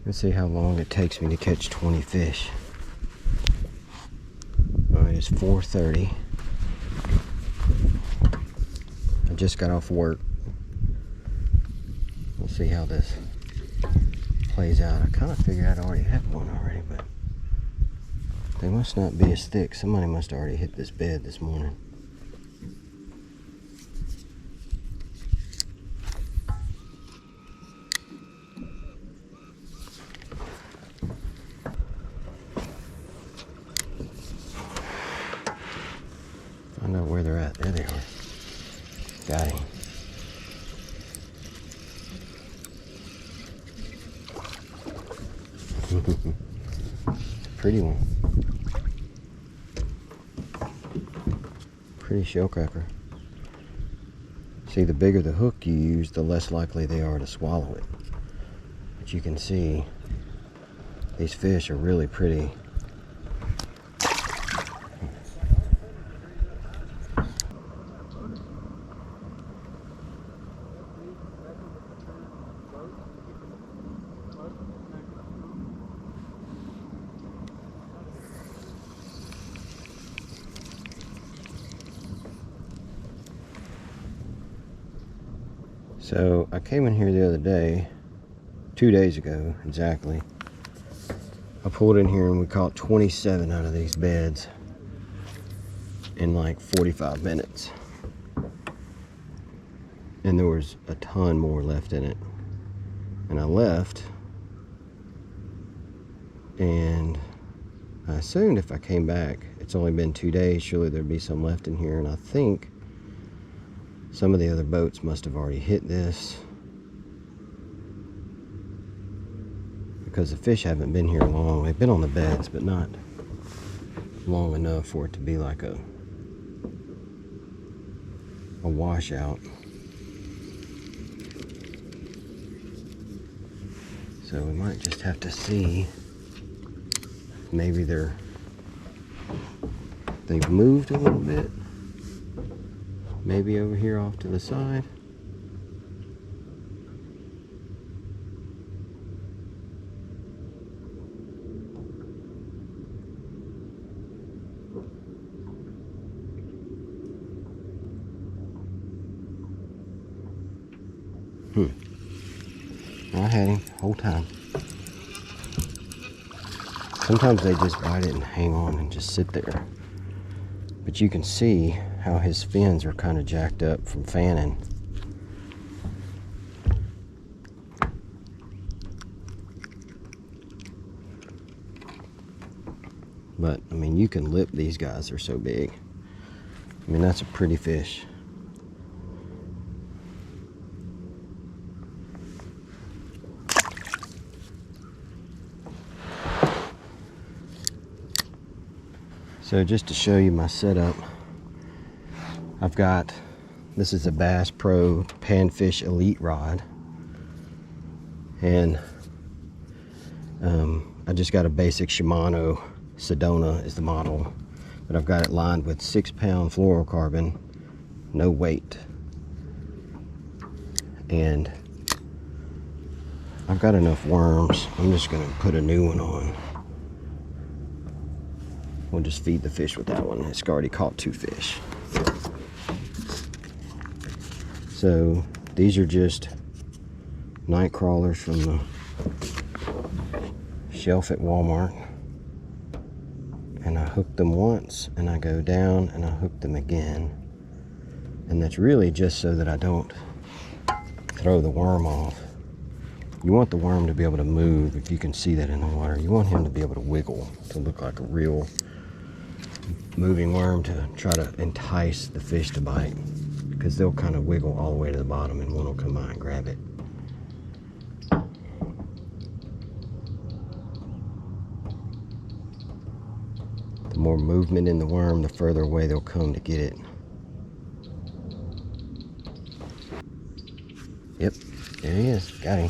Let's see how long it takes me to catch 20 fish. Alright, it's 4:30. I just got off work. We'll see how this plays out. I kind of figured I'd already had one already, but they must not be as thick. Somebody must have already hit this bed this morning. I know where they're at. There they are. Got him. Pretty one. Pretty shellcracker. See, the bigger the hook you use, the less likely they are to swallow it. But you can see these fish are really pretty. So I came in here the other day, 2 days ago exactly. I pulled in here and we caught 27 out of these beds in like 45 minutes. And there was a ton more left in it. And I left, and I assumed if I came back, it's only been 2 days, surely there'd be some left in here. And I think some of the other boats must have already hit this, because the fish haven't been here long. They've been on the beds, but not long enough for it to be like a washout. So we might just have to see. Maybe they've moved a little bit. Maybe over here off to the side. I had him the whole time. Sometimes they just bite it and hang on and just sit there. But you can see how his fins are kind of jacked up from fanning. But, I mean, you can lip these guys, they're so big. I mean, that's a pretty fish. So just to show you my setup, I've got, this is a Bass Pro Panfish Elite rod, and I just got a basic Shimano, Sedona is the model, but I've got it lined with 6-pound fluorocarbon, no weight, and I've got enough worms. I'm just gonna put a new one on. We'll just feed the fish with that one. It's already caught 2 fish. So these are just Nightcrawlers from the shelf at Walmart. And I hook them once and I go down and I hook them again. And that's really just so that I don't throw the worm off. You want the worm to be able to move, if you can see that in the water. You want him to be able to wiggle, to look like a real moving worm, to try to entice the fish to bite, because they'll kind of wiggle all the way to the bottom and one will come by and grab it. The more movement in the worm, the further away they'll come to get it. Yep, there he is, got him.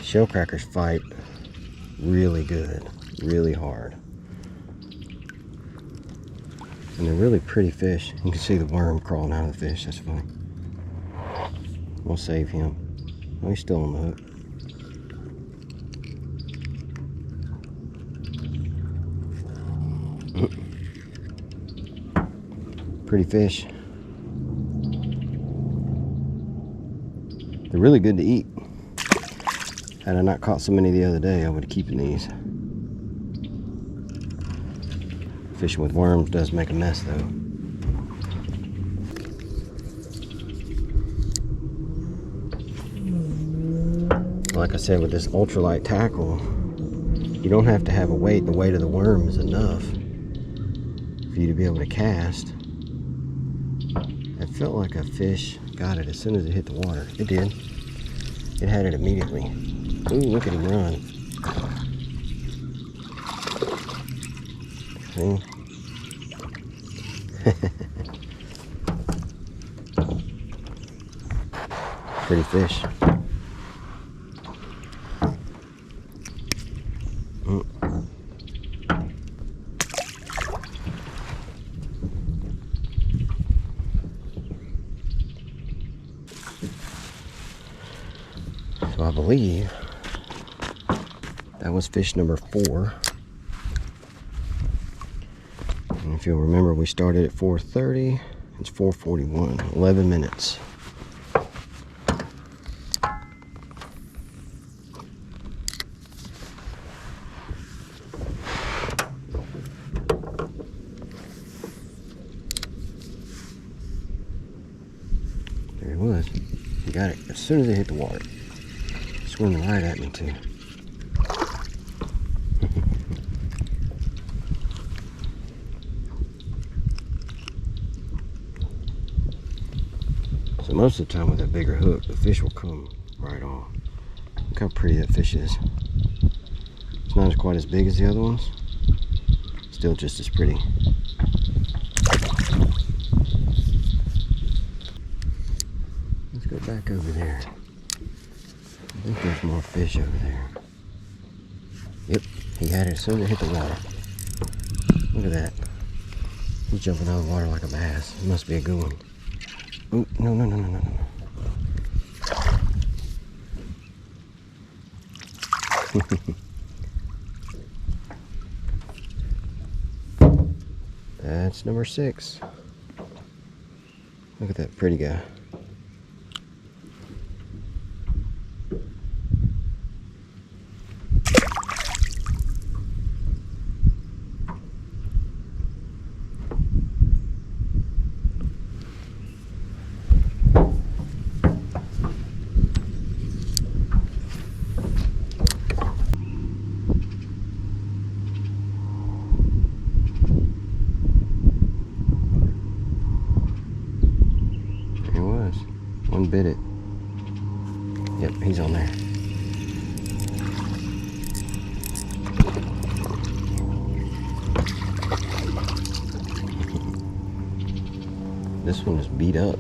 Shellcrackers fight really good, really hard. And they're really pretty fish. You can see the worm crawling out of the fish. That's funny. We'll save him. Oh, he's still on the hook. Pretty fish. They're really good to eat. Had I not caught so many the other day, I would have kept these. Fishing with worms does make a mess though. Like I said, with this ultralight tackle, you don't have to have a weight. The weight of the worm is enough for you to be able to cast. It felt like a fish got it as soon as it hit the water. It did. It had it immediately. Ooh, look at him run. See? Pretty fish. So I believe that was fish number 4. And if you'll remember, we started at 4:30. It's 4:41, 11 minutes. There he was. He got it as soon as it hit the water. Swimming right at me too. So most of the time with that bigger hook, the fish will come right off. Look how pretty that fish is. It's not quite as big as the other ones. Still just as pretty. Let's go back over there. I think there's more fish over there. Yep, he had it as soon as it hit the water. Look at that. He's jumping out of the water like a bass. It must be a good one. Oh, no, no, no, no, no, no. That's number 6. Look at that pretty guy. One bit it. Yep, he's on there. This one is beat up.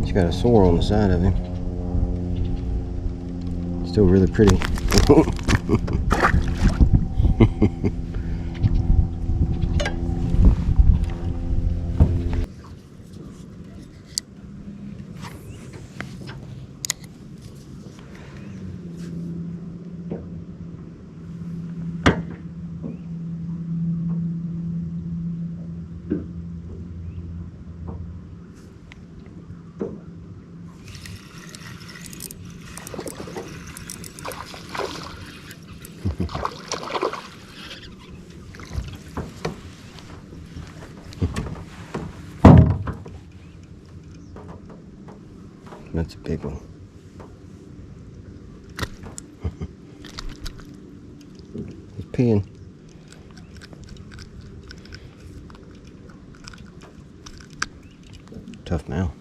He's got a sore on the side of him. Still really pretty. That's a big one. He's peeing. Tough mouth.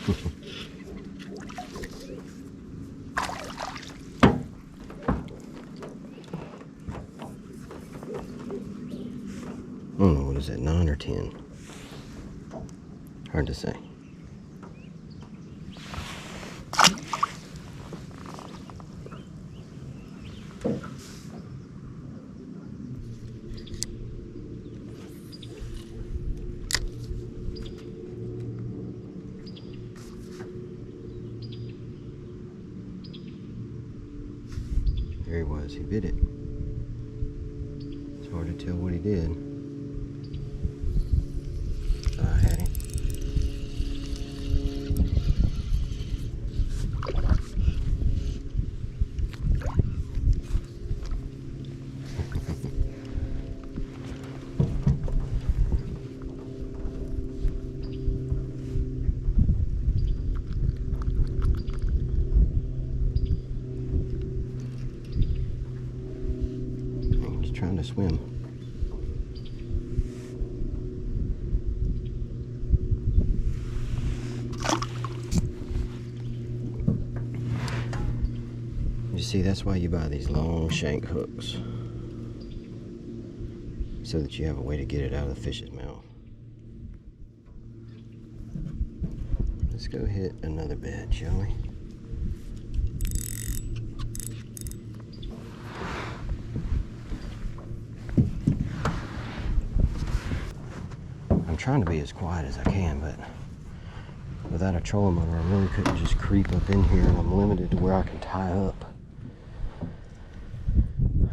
I don't know, what is that, 9 or 10? Hard to say. There he was, he bit it. It's hard to tell what he did. I had him. He's trying to swim. You see, that's why you buy these long shank hooks, so that you have a way to get it out of the fish's mouth. Let's go hit another bed, shall we? I'm trying to be as quiet as I can, but without a trolling motor, I really couldn't just creep up in here, and I'm limited to where I can tie up.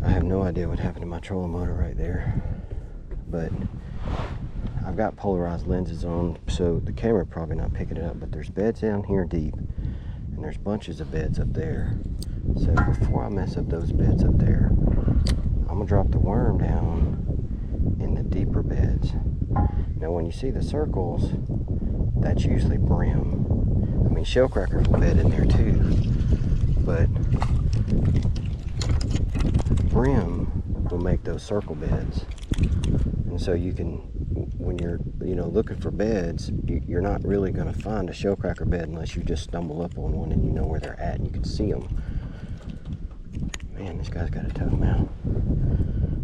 I have no idea what happened to my trolling motor right there, but I've got polarized lenses on, so the camera probably not picking it up, but there's beds down here deep, and there's bunches of beds up there. So before I mess up those beds up there, I'm gonna drop the worm down in the deeper beds. Now when you see the circles, that's usually brim. I mean, shellcrackers will bed in there too, but brim will make those circle beds. And so you can, when you're looking for beds, you're not really going to find a shellcracker bed unless you just stumble up on one and you know where they're at and you can see them. Man, this guy's got a tough mouth.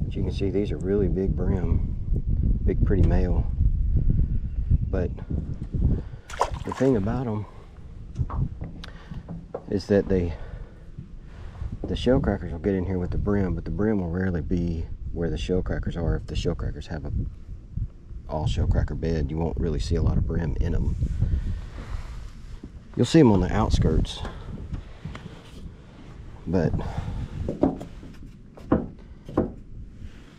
As you can see, these are really big brim, big pretty male. But the thing about them is that the shellcrackers will get in here with the brim, but the brim will rarely be where the shellcrackers are. If the shellcrackers have a all shellcracker bed, you won't really see a lot of brim in them. You'll see them on the outskirts, but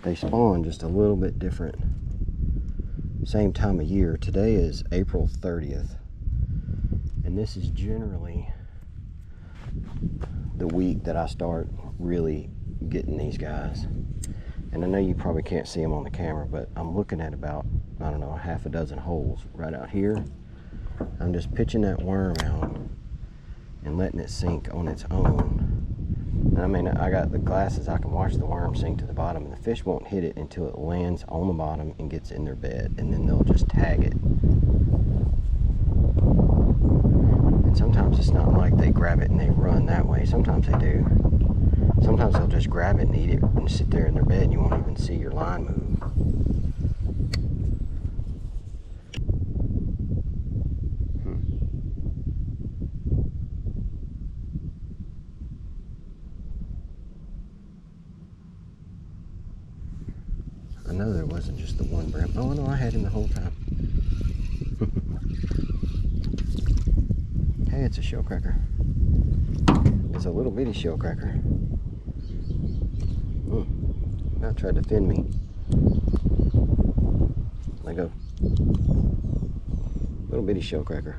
they spawn just a little bit different. Same time of year. Today is April 30th, and this is generally the week that I start really getting these guys. And I know you probably can't see them on the camera, but I'm looking at about, I don't know, a half a dozen holes right out here. I'm just pitching that worm out and letting it sink on its own. And I mean, I got the glasses, I can watch the worm sink to the bottom, and the fish won't hit it until it lands on the bottom and gets in their bed, and then they'll just tag it. And sometimes it's not like they grab it and they run that way. Sometimes they do. Sometimes they'll just grab it and eat it and sit there in their bed and you won't even see your line move. I know there wasn't just the one brim. Oh no, I had him the whole time. Hey, it's a shellcracker. It's a little bitty shellcracker. About tried to fin me. Let go. Little bitty shellcracker.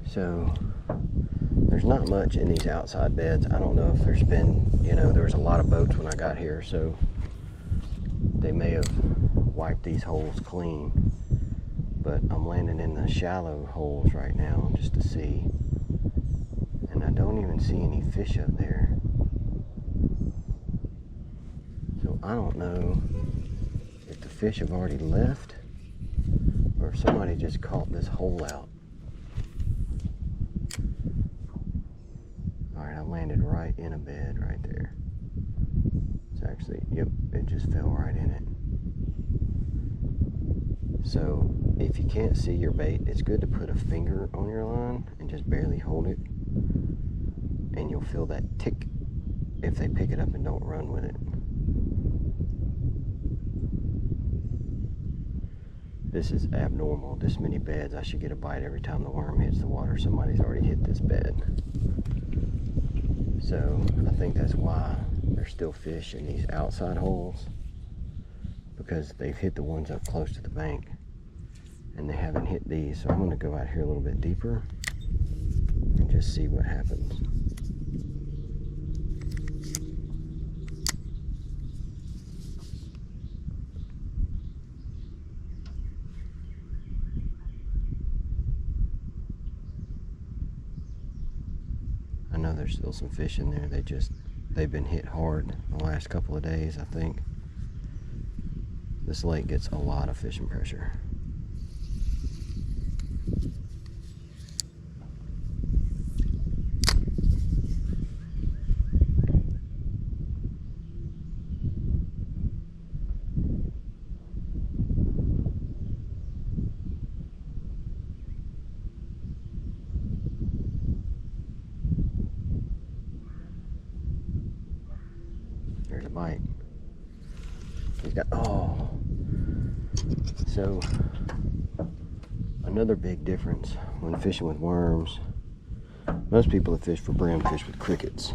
So there's not much in these outside beds. I don't know if there's been, there was a lot of boats when I got here, so they may have wiped these holes clean. But I'm landing in the shallow holes right now just to see. And I don't even see any fish up there. So I don't know if the fish have already left or if somebody just caught this hole out. Alright, I landed right in a bed right there. It's actually, yep, it just fell right in it. So if you can't see your bait, it's good to put a finger on your line and just barely hold it, and you'll feel that tick if they pick it up and don't run with it. This is abnormal. This many beds, I should get a bite every time the worm hits the water. Somebody's already hit this bed. So I think that's why there's still fish in these outside holes, because they've hit the ones up close to the bank and they haven't hit these. So I'm going to go out here a little bit deeper and just see what happens. I know there's still some fish in there. They've been hit hard the last couple of days, I think. This lake gets a lot of fishing pressure. There's a bite. He's got, oh. So, another big difference when fishing with worms, most people that fish for brim fish with crickets.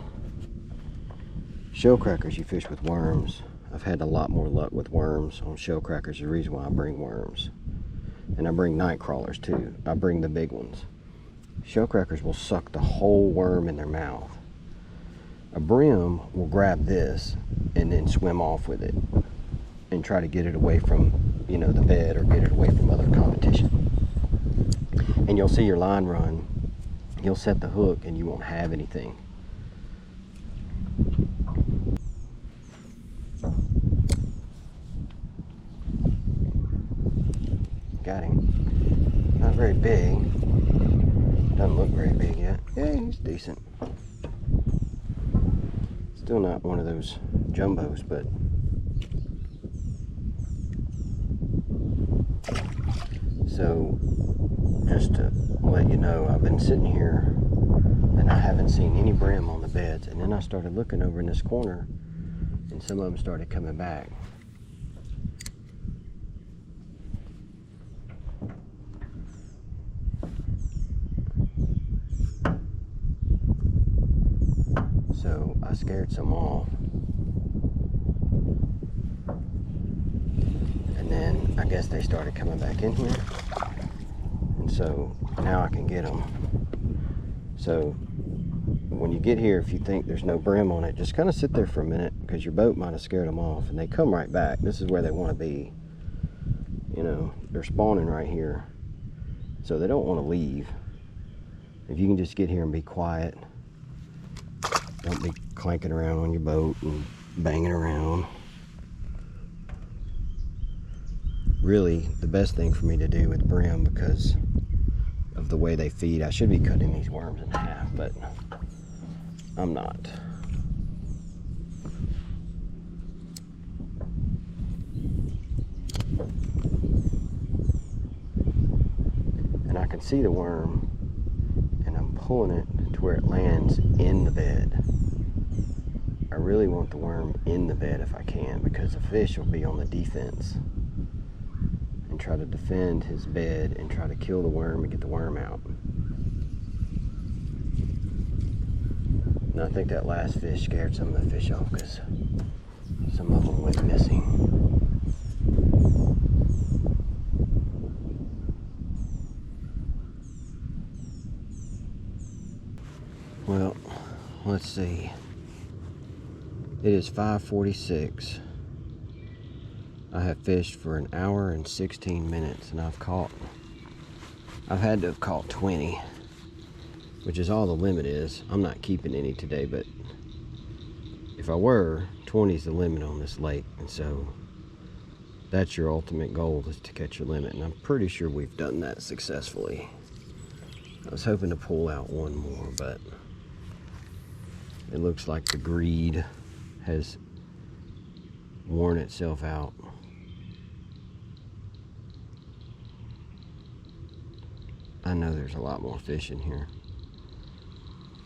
Shellcrackers, you fish with worms. I've had a lot more luck with worms on shellcrackers, the reason why I bring worms. And I bring nightcrawlers too. I bring the big ones. Shellcrackers will suck the whole worm in their mouth. A brim will grab this and then swim off with it and try to get it away from, you know, the bed or get it away from other competition. And you'll see your line run, you'll set the hook and you won't have anything. Got him. Not very big. Doesn't look very big yet. Yeah, he's decent. Still not one of those jumbos, but so just to let you know, I've been sitting here and I haven't seen any brim on the beds, and then I started looking over in this corner and some of them started coming back. So I scared some off, and then I guess they started coming back in here, and so now I can get them. So when you get here, if you think there's no brim on it, just kind of sit there for a minute, because your boat might have scared them off, and they come right back. This is where they want to be. You know, they're spawning right here, so they don't want to leave. If you can just get here and be quiet, don't be clanking around on your boat and banging around. Really, the best thing for me to do with brim, because of the way they feed, I should be cutting these worms in half, but I'm not. And I can see the worm, and I'm pulling it to where it lands in the bed. I really want the worm in the bed if I can, because the fish will be on the defense and try to defend his bed and try to kill the worm and get the worm out. And I think that last fish scared some of the fish off, because some of them went missing. Well, let's see. It is 5:46. I have fished for an hour and 16 minutes, and I've had to have caught 20. which is all the limit is. I'm not keeping any today, but if I were, 20 is the limit on this lake, and so that's your ultimate goal, is to catch your limit, and I'm pretty sure we've done that successfully. I was hoping to pull out one more, but it looks like the greed has worn itself out. I know there's a lot more fish in here.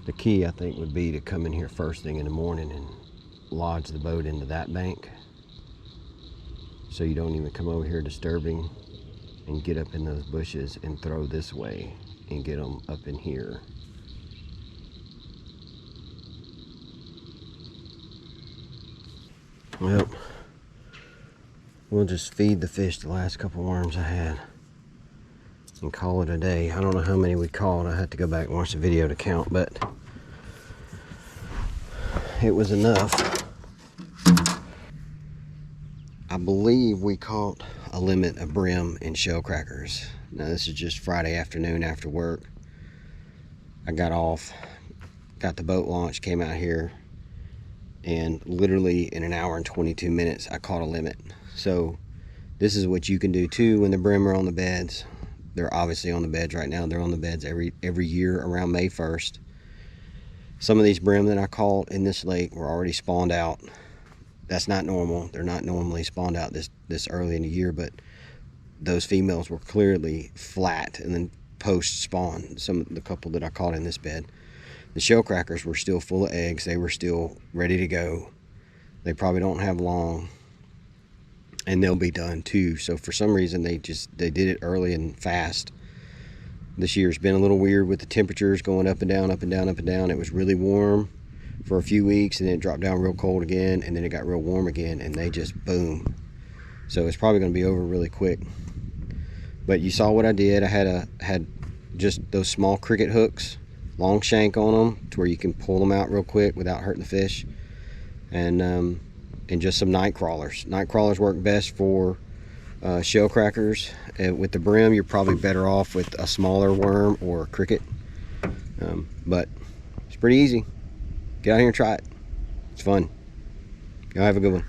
The key, I think, would be to come in here first thing in the morning and lodge the boat into that bank, so you don't even come over here disturbing, and get up in those bushes and throw this way and get them up in here. Well, we'll just feed the fish the last couple worms I had and call it a day. I don't know how many we caught. I had to go back and watch the video to count, but it was enough. I believe we caught a limit of brim and shellcrackers. Now this is just Friday afternoon after work. I got off, got the boat launched, came out here, and literally in an hour and 22 minutes I caught a limit. So this is what you can do too when the brim are on the beds. They're obviously on the beds right now. They're on the beds every year around May 1st. Some of these brim that I caught in this lake were already spawned out. That's not normal. They're not normally spawned out this early in the year, but those females were clearly flat and then post spawn. The couple that I caught in this bed. The shellcrackers were still full of eggs. They were still ready to go. They probably don't have long, and they'll be done too. So for some reason they did it early and fast. This year's been a little weird with the temperatures going up and down, up and down, up and down. It was really warm for a few weeks, and then it dropped down real cold again, and then it got real warm again, and they just boom. So it's probably going to be over really quick. But you saw what I did. I had just those small cricket hooks, long shank on them, to where you can pull them out real quick without hurting the fish, and just some Nightcrawlers. Nightcrawlers work best for shellcrackers. With the brim, you're probably better off with a smaller worm or a cricket, but it's pretty easy. Get out here and try it. It's fun. Y'all have a good one.